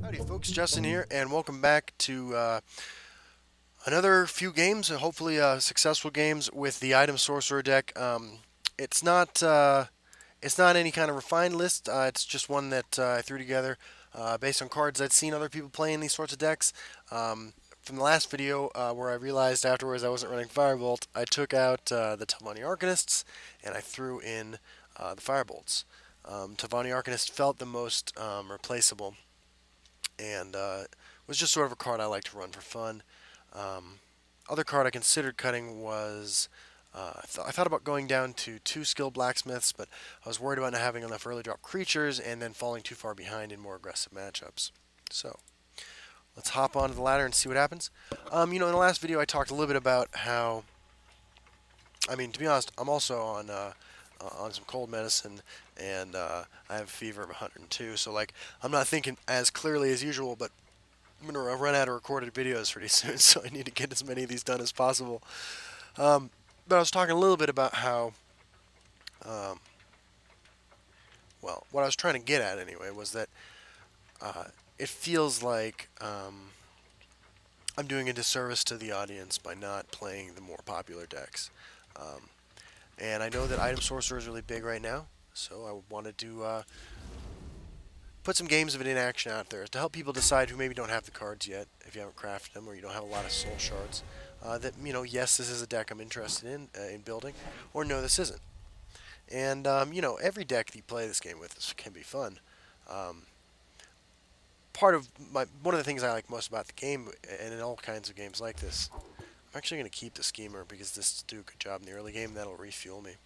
Howdy folks, Justin here, and welcome back to another few games, hopefully successful games with the Item Sorcerer deck. It's not it's not any kind of refined list. It's just one that I threw together based on cards I'd seen other people playing these sorts of decks. From the last video, where I realized afterwards I wasn't running Firebolt, I took out the Tavani Arcanists and I threw in the Firebolts. Tavani Arcanist felt the most replaceable, and was just sort of a card I like to run for fun. Other card I considered cutting was I thought about going down to 2 skilled blacksmiths, but I was worried about not having enough early drop creatures and then falling too far behind in more aggressive matchups. So let's hop onto the ladder and see what happens. In the last video I talked a little bit about how, to be honest, I'm also on some cold medicine, and I have a fever of 102. So like, I'm not thinking as clearly as usual, but I'm gonna run out of recorded videos pretty soon, so I need to get as many of these done as possible. But I was talking a little bit about how, well, what I was trying to get at anyway was that it feels like I'm doing a disservice to the audience by not playing the more popular decks. And I know that Item Sorcerer is really big right now, so I wanted to put some games of it in action out there to help people decide who maybe don't have the cards yet, if you haven't crafted them or you don't have a lot of soul shards. That, yes, this is a deck I'm interested in building, or no, this isn't. And every deck that you play this game with can be fun. Um, one of the things I like most about the game, and in all kinds of games like this, I'm actually going to keep the Schemer because this will do a good job in the early game. That'll refuel me.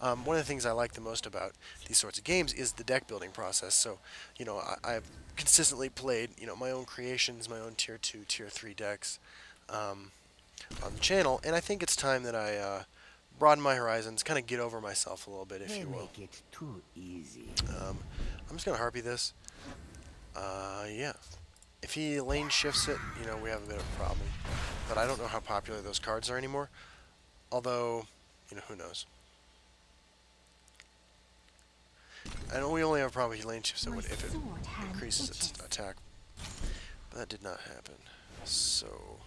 One of the things I like the most about these sorts of games is the deck building process. So, I've consistently played, my own creations, my own tier 2, tier 3 decks on the channel, and I think it's time that I broaden my horizons, kind of get over myself a little bit, if you will. Make it too easy. I'm just going to Harpy this. Yeah. If he lane shifts it, we have a bit of a problem. But I don't know how popular those cards are anymore. Although, who knows. I know we only have a problem if he lane shifts it if it increases its attack. But that did not happen. So,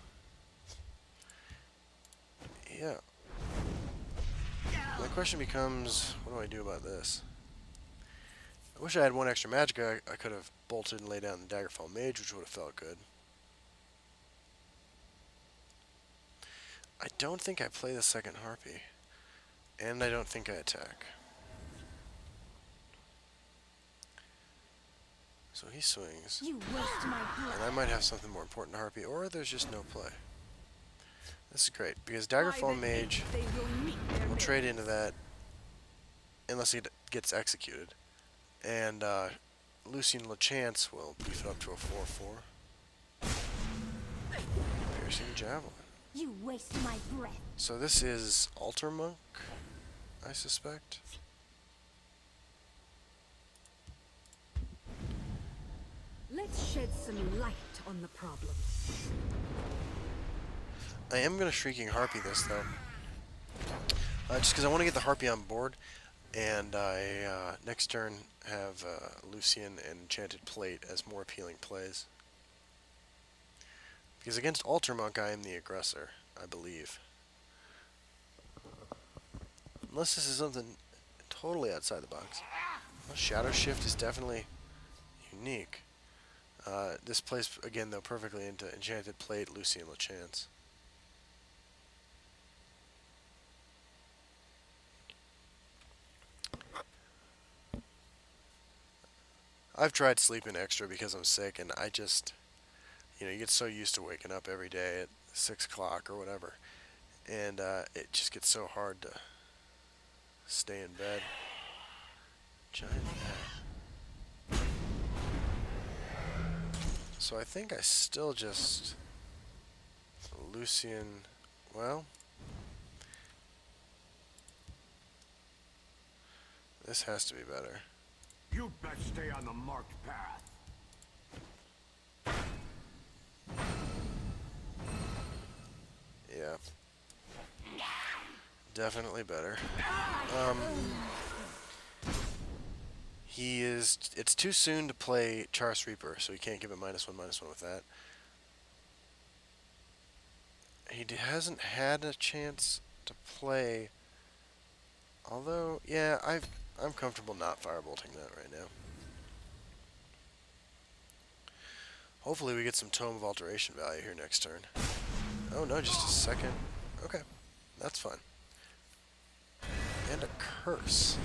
yeah. My question becomes, what do I do about this? I wish I had one extra magic. I could have bolted and laid down the Daggerfall Mage, which would have felt good. I don't think I play the second Harpy. And I don't think I attack. So he swings. You waste my blood. And I might have something more important to Harpy, or there's just no play. This is great, because Daggerfall Mage will trade into that unless he gets executed. And Lucian LeChance will beef it up to a 4/4. Piercing Javelin. You waste my breath. So this is Altar Monk, I suspect. Let's shed some light on the problem. I am going to Shrieking Harpy this, though. Just because I want to get the Harpy on board. And I, next turn, have Lucian and Enchanted Plate as more appealing plays. Because against Altar Monk, I am the aggressor, I believe. Unless this is something totally outside the box. Well, Shadow Shift is definitely unique. This plays, again, though, perfectly into Enchanted Plate, Lucian LeChance. I've tried sleeping extra because I'm sick, and I just, you get so used to waking up every day at 6 o'clock or whatever, and it just gets so hard to stay in bed. Giant hat. So I think I still just Lucian, well, this has to be better. You best stay on the marked path. Yeah. definitely better. He is. It's too soon to play Char's Reaper, so he can't give it -1/-1 with that. Hasn't had a chance to play. Although, yeah, I'm comfortable not firebolting that right now. Hopefully we get some Tome of Alteration value here next turn. Oh no, just a second. Okay, that's fine. And a curse.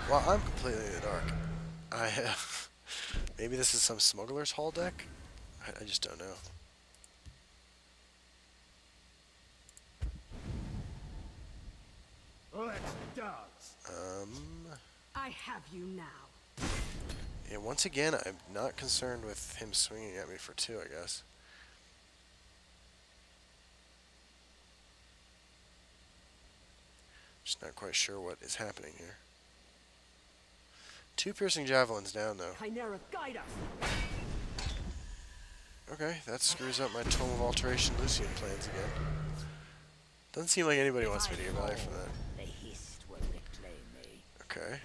Well, I'm completely in the dark. I have... Maybe this is some Smuggler's Hall deck? I just don't know. Let's dance. I have you now. Yeah, once again, I'm not concerned with him swinging at me for 2, I guess. Just not quite sure what is happening here. 2 piercing javelins down, though. Chimera, guide us. Okay, that screws up my Tome of Alteration Lucian plans again. Doesn't seem like anybody wants me to get value from that. The hist will reclaim me. Okay.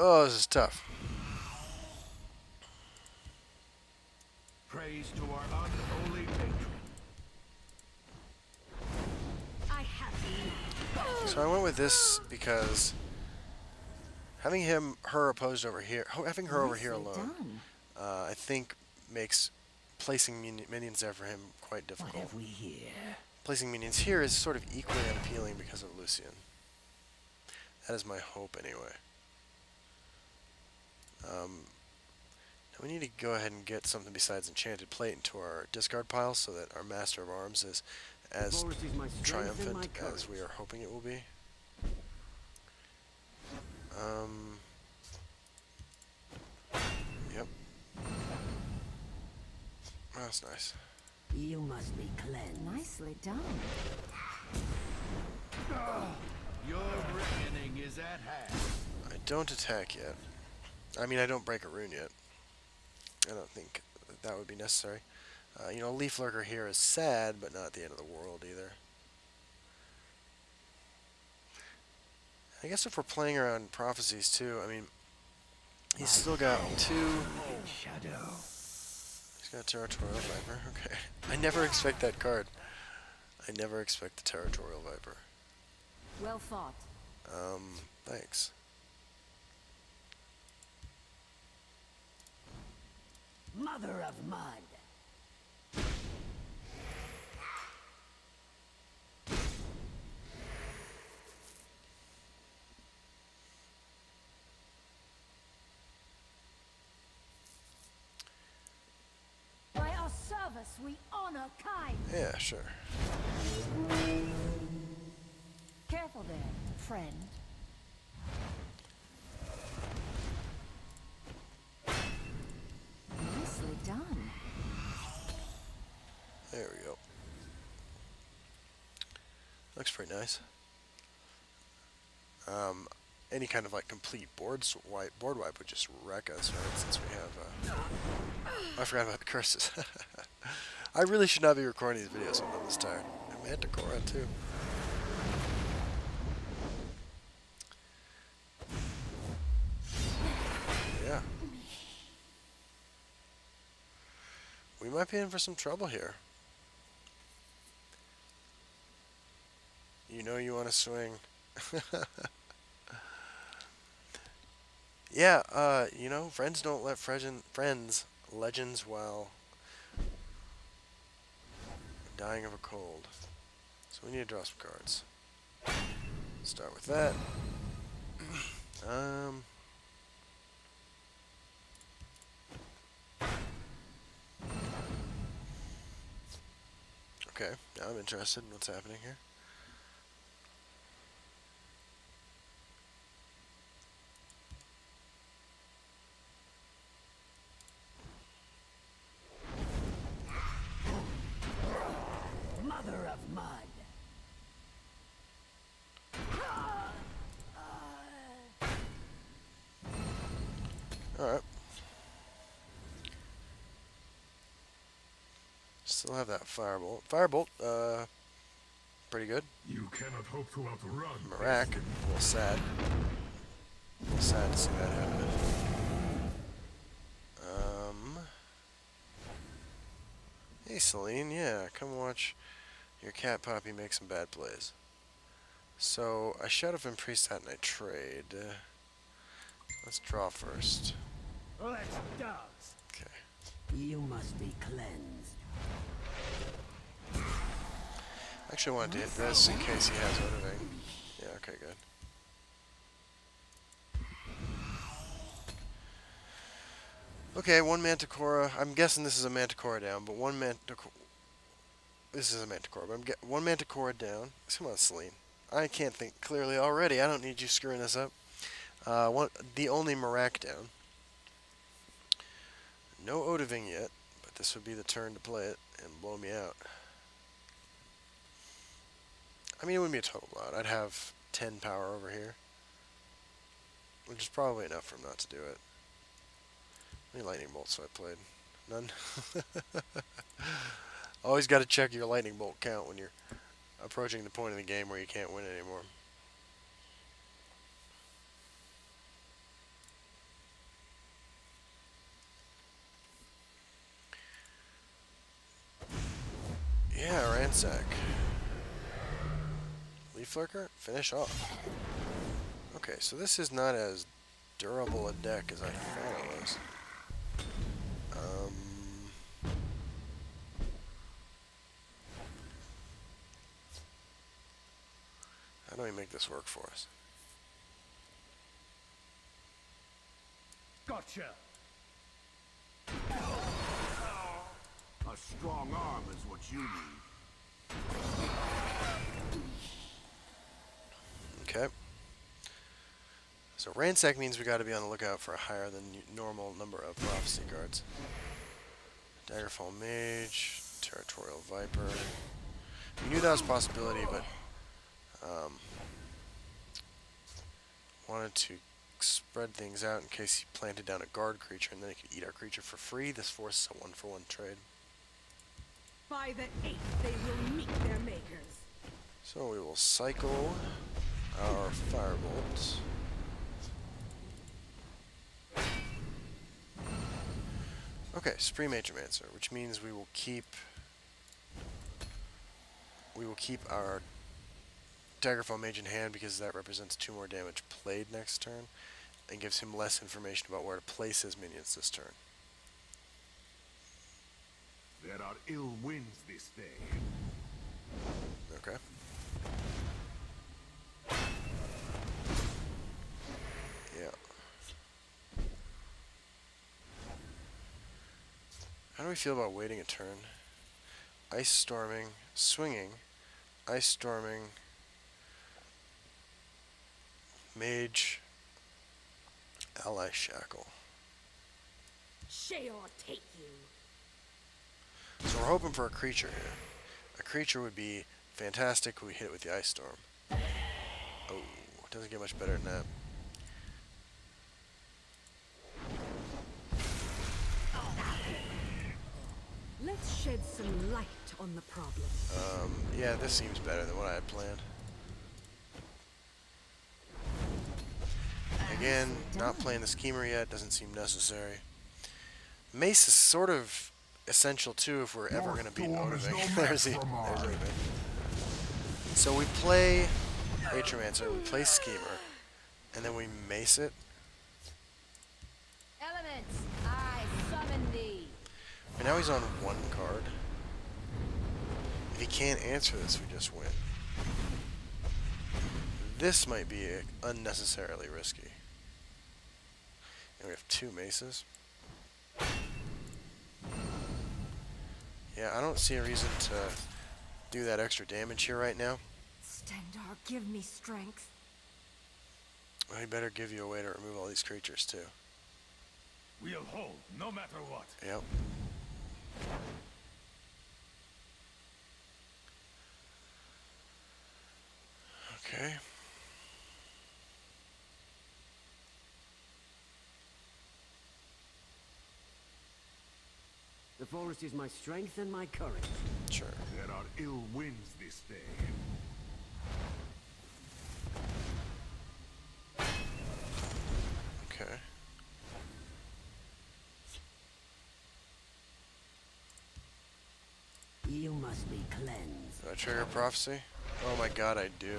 Oh, this is tough. Praise to our unholy patron. I have you now. So I went with this because having her opposed over here, having her over here alone, I think makes placing minions there for him quite What difficult. have we here? Placing minions here is sort of equally unappealing because of Lucian. That is my hope, anyway. Now we need to go ahead and get something besides Enchanted Plate into our discard pile so that our Master of Arms is as triumphant as we are hoping it will be. Yep. That's nice. You must be cleansed. Nicely done. Your reckoning is at hand. I don't attack yet. I mean, I don't break a rune yet. I don't think that would be necessary. You know, Leaf Lurker here is sad, but not the end of the world either. I guess if we're playing around prophecies too, I mean, he's still got 2. Shadow. He's got Territorial Viper. Okay. I never expect that card. I never expect the Territorial Viper. Well fought. Thanks. Mother of mud. By our service, we honor kind. Yeah, sure. Careful there, friend. Nicely done. There we go. Looks pretty nice. Any kind of like complete board wipe would just wreck us, right? Since we have, I forgot about the curses. I really should not be recording these videos when I'm this tired. I'm Manticora too. Yeah. We might be in for some trouble here. You know you want to swing. Yeah, you know, friends don't let friends legends while dying of a cold. So we need to draw some cards. Start with that. Okay, now I'm interested in what's happening here. Mother of mud. Still have that firebolt. Firebolt, pretty good. You cannot hope to outrun Marak, destiny. a little sad. A little sad to see that happen. Hey Celine, yeah, come watch your cat Poppy make some bad plays. So, I Shadow of Priest that and I trade. Let's draw first. Let's dance. Okay. You must be cleansed. Actually, I wanted to hit this in case he has Odoving. Yeah, okay, good. Okay, one Manticora. I'm guessing this is a Manticora down, but one Manticora. This is a Manticora, but one Manticora down. Come on, Celine. I can't think clearly already. I don't need you screwing this up. The only Marak down. No Odoving yet, but this would be the turn to play it and blow me out. I mean, it wouldn't be a total blowout. I'd have 10 power over here, which is probably enough for him not to do it. How many lightning bolts have I played? None. Always got to check your lightning bolt count when you're approaching the point of the game where you can't win anymore. Yeah, Ransack. Leaf Lurker, finish off. Okay, so this is not as durable a deck as I thought it was. How do we make this work for us? Gotcha. A strong arm is what you need. Okay. So Ransack means we got to be on the lookout for a higher than normal number of prophecy cards. Daggerfall Mage, Territorial Viper. We knew that was a possibility, but wanted to spread things out in case he planted down a guard creature and then he could eat our creature for free. This forces a 1-for-1 trade. By the 8th, they will meet their makers. So we will cycle our Firebolt. Okay, Supreme Agemancer, which means we will keep our Daggerfall Mage in hand because that represents 2 more damage played next turn and gives him less information about where to place his minions this turn. There are ill winds this day. Okay. Yeah. How do we feel about waiting a turn? Ice Storming, swinging, Ice Storming, Mage, Ally Shackle. Sheol take you. So we're hoping for a creature here. A creature would be fantastic. We hit it with the Ice Storm. Oh, it doesn't get much better than that. Let's shed some light on the problem. Yeah, this seems better than what I had planned. Again, not playing the Schemer yet, doesn't seem necessary. Mace is sort of essential too if we're ever going to beat Odoving. There's Odoving. So we play Atromancer, we play Schemer, and then we Mace it. Elements, I summon thee. And now he's on 1 card. If he can't answer this, we just win. This might be unnecessarily risky. And we have 2 maces. Yeah, I don't see a reason to do that extra damage here right now. Stendar, give me strength. Well, he better give you a way to remove all these creatures too. We'll hold, no matter what. Yep. Okay. If forest is my strength and my courage. Sure. There are ill winds this day. Okay. You must be cleansed. Do I trigger prophecy? Oh my god, I do.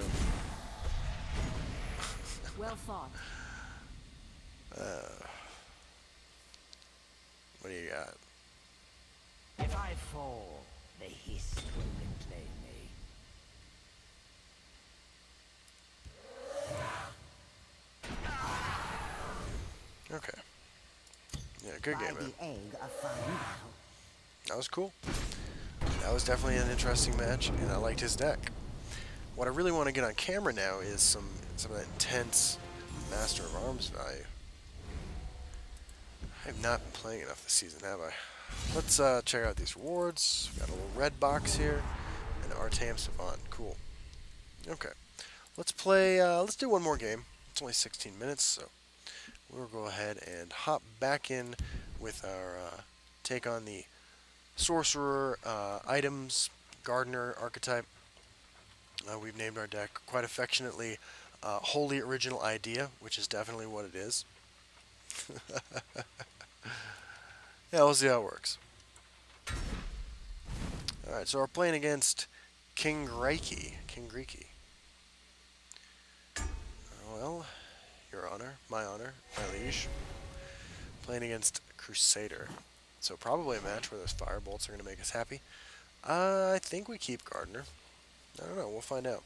Well fought. What do you got? If I fall, the hist will reclaim me. Okay. Yeah, good game, man. Egg of fine battle. That was cool. That was definitely an interesting match, and I liked his deck. What I really want to get on camera now is some of that intense Master of Arms value. I have not been playing enough this season, have I? Let's check out these rewards. We got a little red box here, and Artam Savant. Cool. Okay. Let's play, let's do one more game. It's only 16 minutes, so we'll go ahead and hop back in with our take on the Sorcerer items, Gardener archetype. We've named our deck quite affectionately Wholly Original Idea, which is definitely what it is. Yeah, we'll see how it works. Alright, so we're playing against King Reiki. Well, your honor, my liege. Playing against Crusader. So probably a match where those firebolts are going to make us happy. I think we keep Gardener. I don't know, we'll find out.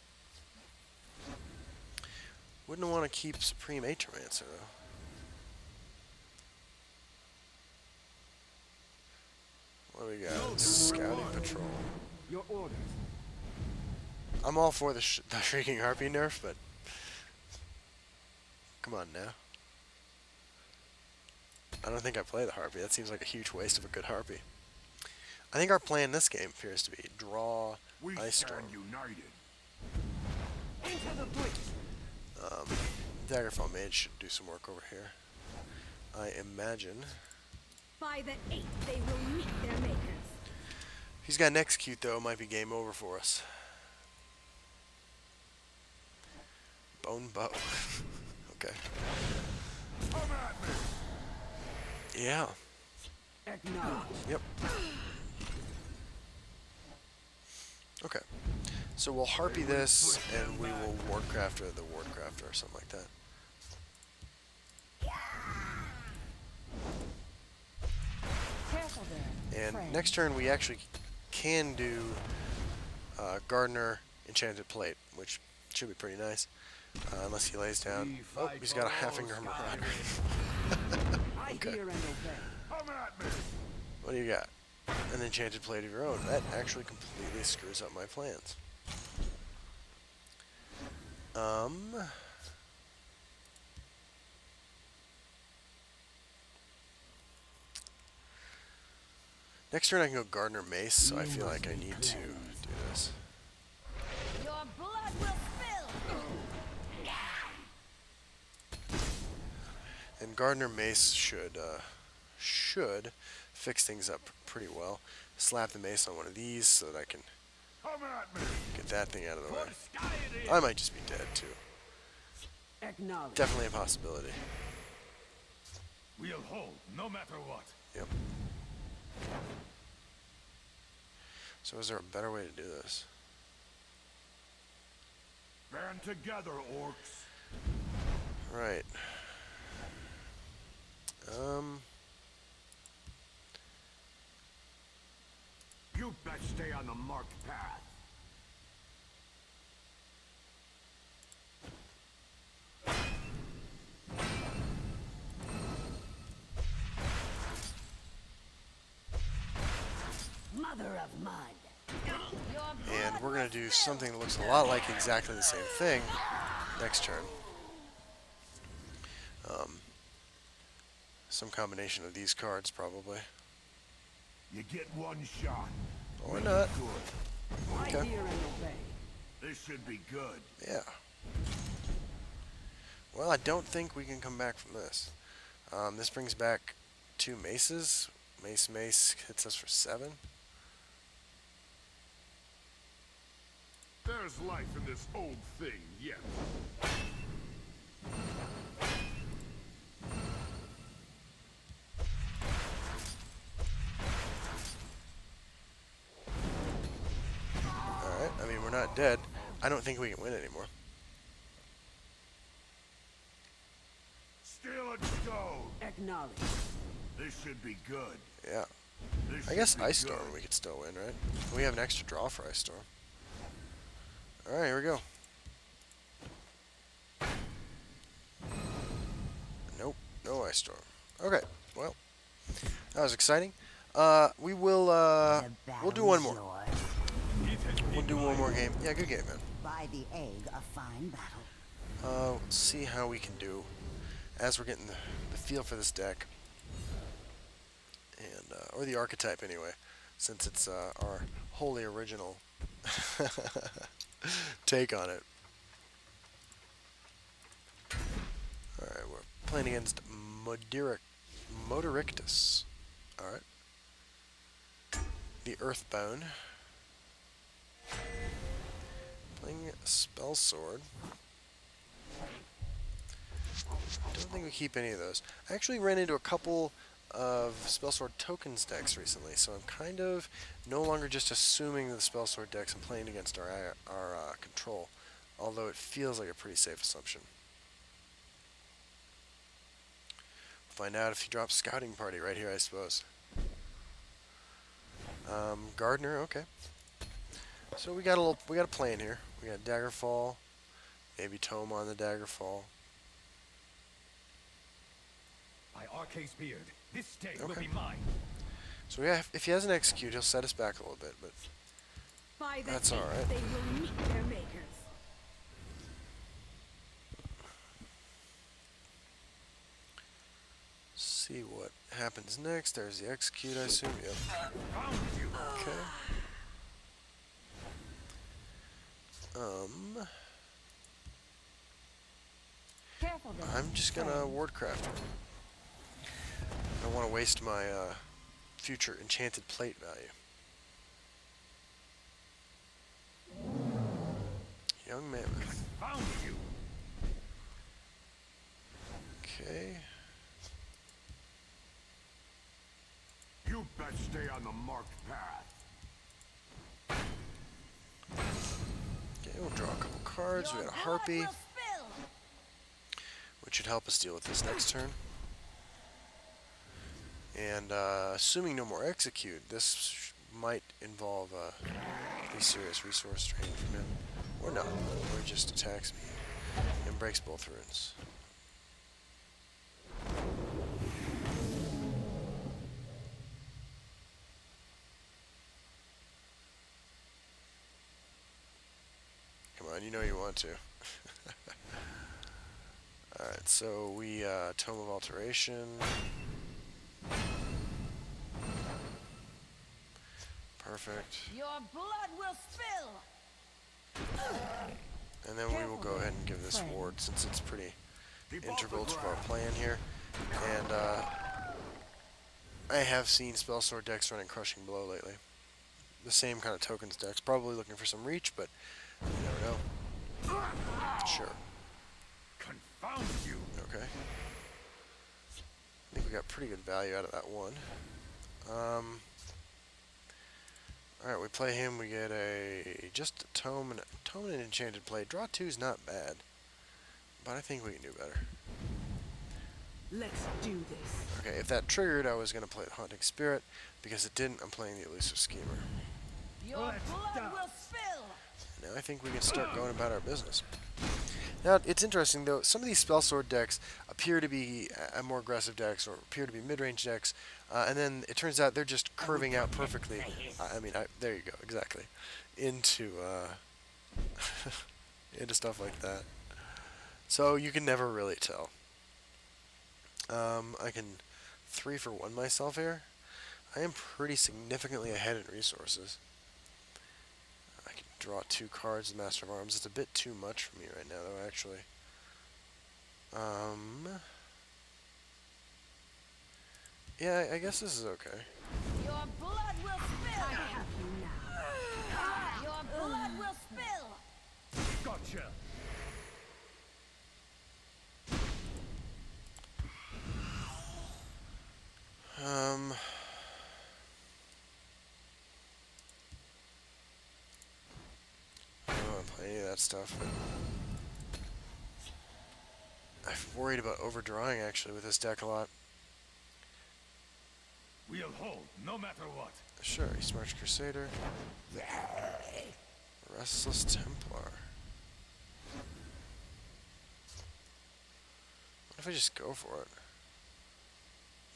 Wouldn't want to keep Supreme Atromancer though. What do we got? Scouting Patrol. Your orders. I'm all for the Shrieking Harpy nerf, but come on now. I don't think I play the Harpy. That seems like a huge waste of a good Harpy. I think our plan this game appears to be draw We Ice Storm. stand united. Into the breach. Daggerfall Mage should do some work over here. I imagine. By the 8th, they will meet their makers. If he's got an execute though, it might be game over for us. Bone bow. Okay. Come at me. Yeah. Acknowledge. Yep. Okay. So we'll Harpy this, and we will Wardcrafter the Wardcrafter or something like that. Careful there. And friend. next turn we actually can do Gardener Enchanted Plate, which should be pretty nice. Unless he lays down. Oh, he's got a Halfinger Marauder. I Okay. hear and obey. Come at me. What do you got? An Enchanted Plate of your own. That actually completely screws up my plans. Next turn I can go Gardener Mace, so I feel like I need to do this. Your blood will spill. And Gardener Mace should fix things up pretty well. Slap the mace on one of these so that I can Come at me. get that thing out of the way. I might just be dead too. Acknowledge. Definitely a possibility. We'll hold, no matter what. Yep. So is there a better way to do this? Band together, orcs. Right. You best stay on the marked path. Mother of mud. Your And blood we're will going to do spill. something that looks a lot like exactly the same thing next turn. Some combination of these cards, probably. You get one shot. Or not. Good. I Okay. hear and obey. This should be good. Yeah. Well, I don't think we can come back from this. This brings back 2 maces. Mace hits us for 7. There's life in this old thing yet. Alright, I mean, we're not dead. I don't think we can win anymore. Steel and stone. Acknowledge. This should be good. Yeah. This I guess should be Ice Storm good. we could still win, right? We have an extra draw for Ice Storm. Alright, here we go. Nope, no Ice Storm. Okay, well, that was exciting. We'll do one more. We'll do one more game. Yeah, good game, man. By the egg, a fine battle. Let's see how we can do as we're getting the feel for this deck. And, or the archetype anyway, since it's our wholly original take on it. Alright, we're playing against Modorictus. Alright. The Earthbone. Playing Spellsword. Don't think we keep any of those. I actually ran into a couple of Spellsword tokens decks recently, so I'm kind of no longer just assuming the Spellsword decks and playing against our control, although it feels like a pretty safe assumption. Find out if he drops Scouting Party right here, I suppose. Gardener, okay. So we got a plan here. We got Daggerfall, maybe Tome on the Daggerfall. By Arcade's beard, this day will Okay. be mine. So yeah, if he has an execute, he'll set us back a little bit, but By the That's 8th, all right. they will meet their makers. see what happens next. There's the execute, I assume. Yep. Found you. Okay. Careful there. I'm just gonna wardcraft. I don't want to waste my future enchanted plate value. Young Mammoth. Found you. Okay. You best stay on the marked path. Okay, we'll draw a couple cards. We got a Harpy, Blood will spill. which should help us deal with this next turn. And assuming no more execute, this might involve a pretty serious resource drain from him. Or not, or he just attacks me and breaks both runes. Come on, you know you want to. Alright, so we, Tome of Alteration. Perfect. Your blood will spill. And then we will go ahead and give this ward since it's pretty integral to our plan here. And I have seen Spellsword decks running Crushing Blow lately. The same kind of tokens decks, probably looking for some reach, but you never know. Sure. Confound you. Okay. I think we got pretty good value out of that one. Alright, we play him, we get just a Tome and an Enchanted Play. Draw 2 is not bad, but I think we can do better. Let's do this. Okay, if that triggered, I was going to play the Haunting Spirit. Because it didn't, I'm playing the Elusive Schemer. Your blood will spill. Now I think we can start going about our business. Now, it's interesting, though. Some of these Spellsword decks appear to be more aggressive decks or appear to be mid-range decks, and then it turns out they're just curving out perfectly. There you go, exactly. Into, into stuff like that. So you can never really tell. I can 3-for-1 myself here. I am pretty significantly ahead in resources. I can draw 2 cards with Master of Arms. It's a bit too much for me right now, though, actually. Yeah, I guess this is okay. Your blood will spill. I have you now. Your blood will spill. Gotcha. Um, I don't want to play any of that stuff, but I'm worried about overdrawing actually with this deck a lot. We'll hold, no matter what. Sure, East March Crusader. Restless Templar. What if I just go for it?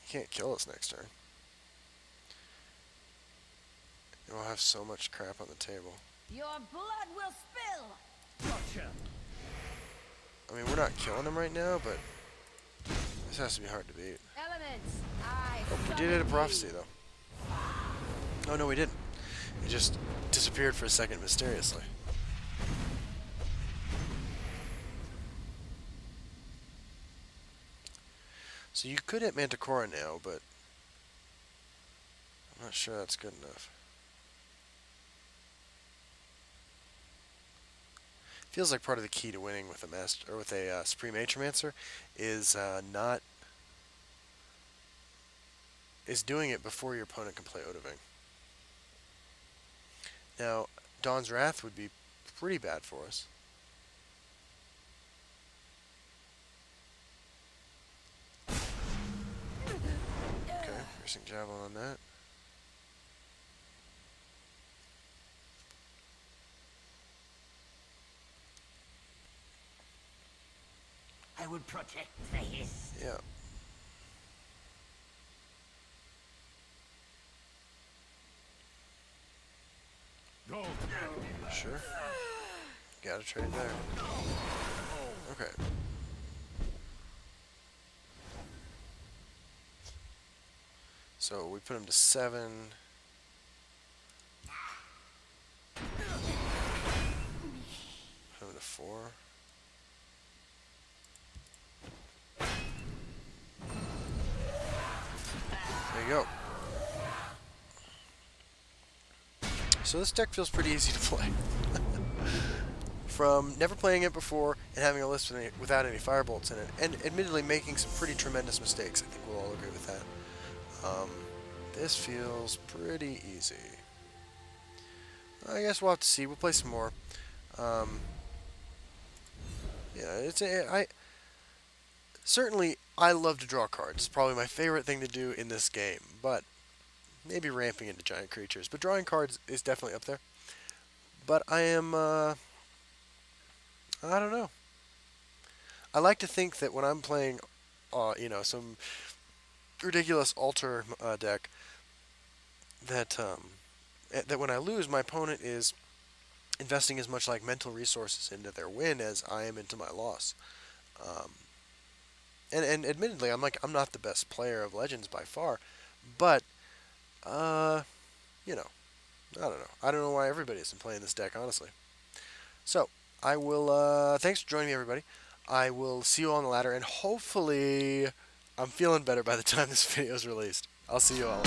He can't kill us next turn. And we'll have so much crap on the table. Your blood will spill. Gotcha. I mean, we're not killing him right now, but this has to be hard to beat. Elements, I Oh, we did hit a prophecy, though. Oh, no, we didn't. It just disappeared for a second mysteriously. So you could hit Manticora now, but I'm not sure that's good enough. Feels like part of the key to winning with a master or with a Supreme Atromancer is doing it before your opponent can play Odoving. Now, Dawn's Wrath would be pretty bad for us. Okay, piercing javelin on that. I would protect the hiss. Yeah. Go. Sure. Gotta trade there. Okay. So we put him to 7. Put him to 4. There you go. So this deck feels pretty easy to play. From never playing it before and having a list without any firebolts in it, and admittedly making some pretty tremendous mistakes. I think we'll all agree with that. This feels pretty easy. I guess we'll have to see. We'll play some more. Yeah, certainly I love to draw cards. It's probably my favorite thing to do in this game, but maybe ramping into giant creatures. But drawing cards is definitely up there. But I am, I don't know. I like to think that when I'm playing, some ridiculous altar deck, that when I lose, my opponent is investing as much like mental resources into their win as I am into my loss. And admittedly, I'm not the best player of Legends by far, but I don't know. I don't know why everybody isn't playing this deck, honestly. So I will. Thanks for joining me, everybody. I will see you all on the ladder, and hopefully, I'm feeling better by the time this video is released. I'll see you all.